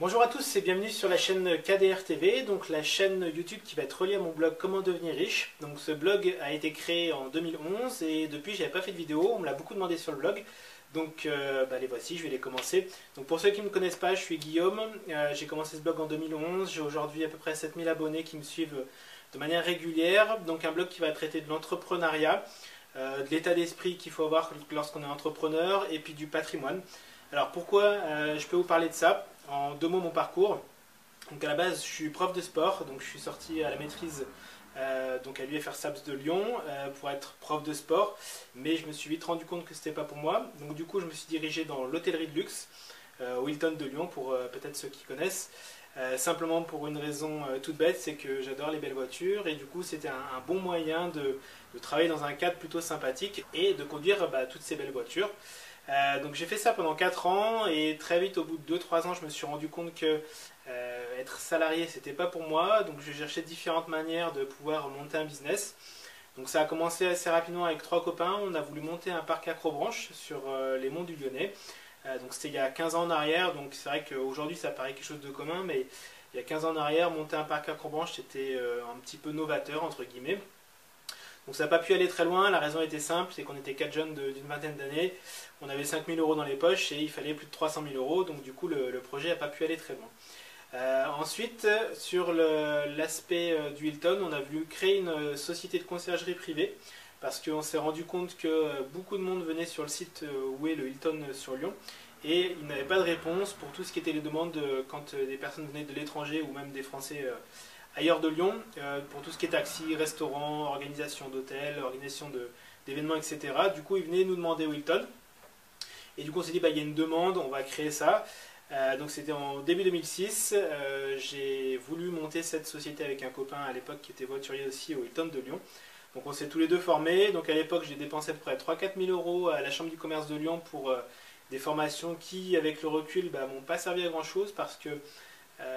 Bonjour à tous et bienvenue sur la chaîne KDR TV, donc la chaîne YouTube qui va être reliée à mon blog Comment devenir riche. Donc ce blog a été créé en 2011 et depuis j'avais pas fait de vidéo, on me l'a beaucoup demandé sur le blog. Donc les voici, je vais les commencer. Donc pour ceux qui ne me connaissent pas, je suis Guillaume, j'ai commencé ce blog en 2011, j'ai aujourd'hui à peu près 7000 abonnés qui me suivent de manière régulière. Donc un blog qui va traiter de l'entrepreneuriat, de l'état d'esprit qu'il faut avoir lorsqu'on est entrepreneur et puis du patrimoine. Alors pourquoi je peux vous parler de ça? En deux mots, mon parcours. Donc à la base, je suis prof de sport, donc je suis sorti à la maîtrise donc à l'UFR SAPS de Lyon pour être prof de sport, mais je me suis vite rendu compte que c'était pas pour moi. Donc du coup, je me suis dirigé dans l'hôtellerie de luxe au Hilton de Lyon, pour peut-être ceux qui connaissent. Simplement pour une raison toute bête, c'est que j'adore les belles voitures et du coup c'était un bon moyen de travailler dans un cadre plutôt sympathique et de conduire toutes ces belles voitures. Donc j'ai fait ça pendant 4 ans et très vite au bout de 2-3 ans je me suis rendu compte que être salarié c'était pas pour moi, donc je cherchais différentes manières de pouvoir monter un business. Donc ça a commencé assez rapidement avec 3 copains, on a voulu monter un parc Acrobranche sur les monts du Lyonnais. Donc c'était il y a 15 ans en arrière, donc c'est vrai qu'aujourd'hui ça paraît quelque chose de commun, mais il y a 15 ans en arrière, monter un parc Acrobranche c'était un petit peu novateur entre guillemets. Donc ça n'a pas pu aller très loin, la raison était simple, c'est qu'on était 4 jeunes d'une vingtaine d'années, on avait 5000 euros dans les poches et il fallait plus de 300 000 euros, donc du coup le projet n'a pas pu aller très loin. Ensuite, sur l'aspect du Hilton, on a voulu créer une société de conciergerie privée, parce qu'on s'est rendu compte que beaucoup de monde venait sur le site où est le Hilton sur Lyon, et il n'avait pas de réponse pour tout ce qui était les demandes quand des personnes venaient de l'étranger ou même des Français ailleurs de Lyon, pour tout ce qui est taxi, restaurant, organisation d'hôtels, organisation d'événements, etc. Du coup, ils venaient nous demander au Hilton. Et du coup, on s'est dit, il y a une demande, on va créer ça. Donc c'était en début 2006. J'ai voulu monter cette société avec un copain à l'époque qui était voiturier aussi au Hilton de Lyon. Donc on s'est tous les deux formés. Donc à l'époque, j'ai dépensé à peu près 3-4 000 euros à la Chambre du commerce de Lyon pour des formations qui, avec le recul, m'ont pas servi à grand chose, parce que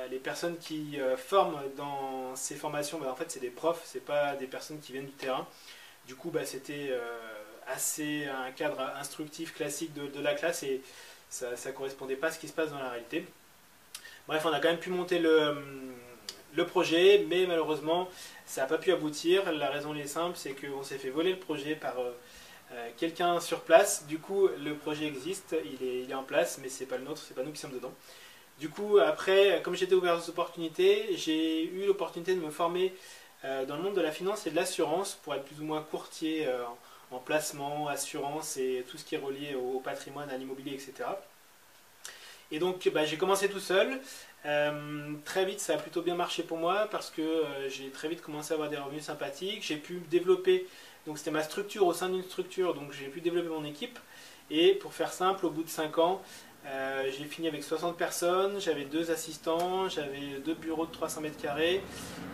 les personnes qui forment dans ces formations, en fait c'est des profs, c'est pas des personnes qui viennent du terrain. Du coup c'était assez un cadre instructif classique de la classe et ça ne correspondait pas à ce qui se passe dans la réalité. Bref, on a quand même pu monter le projet, mais malheureusement ça n'a pas pu aboutir. La raison est simple, c'est qu'on s'est fait voler le projet par quelqu'un sur place. Du coup le projet existe, il est en place, mais c'est pas le nôtre, c'est pas nous qui sommes dedans. Du coup, après, comme j'étais ouvert aux opportunités, j'ai eu l'opportunité de me former dans le monde de la finance et de l'assurance pour être plus ou moins courtier en placement, assurance et tout ce qui est relié au patrimoine, à l'immobilier, etc. Et donc, j'ai commencé tout seul. Très vite, ça a plutôt bien marché pour moi parce que j'ai très vite commencé à avoir des revenus sympathiques. J'ai pu développer, donc c'était ma structure au sein d'une structure, donc j'ai pu développer mon équipe. Et pour faire simple, au bout de 5 ans, j'ai fini avec 60 personnes, j'avais 2 assistants, j'avais 2 bureaux de 300 mètres carrés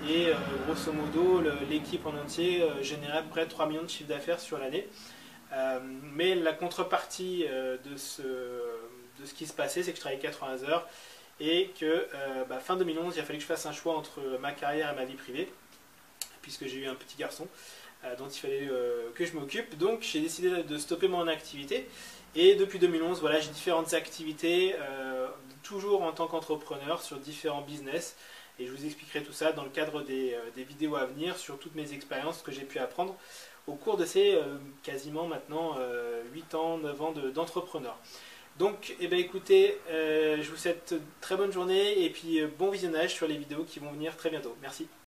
et grosso modo l'équipe en entier générait à peu près 3 millions de chiffre d'affaires sur l'année. Mais la contrepartie de ce qui se passait, c'est que je travaillais 80 heures et que fin 2011, il a fallu que je fasse un choix entre ma carrière et ma vie privée, puisque j'ai eu un petit garçon dont il fallait que je m'occupe. Donc j'ai décidé de stopper mon activité. Et depuis 2011, voilà, j'ai différentes activités, toujours en tant qu'entrepreneur sur différents business. Et je vous expliquerai tout ça dans le cadre des vidéos à venir sur toutes mes expériences que j'ai pu apprendre au cours de ces quasiment maintenant 8 ans, 9 ans d'entrepreneur. Donc, écoutez, je vous souhaite une très bonne journée et puis bon visionnage sur les vidéos qui vont venir très bientôt. Merci.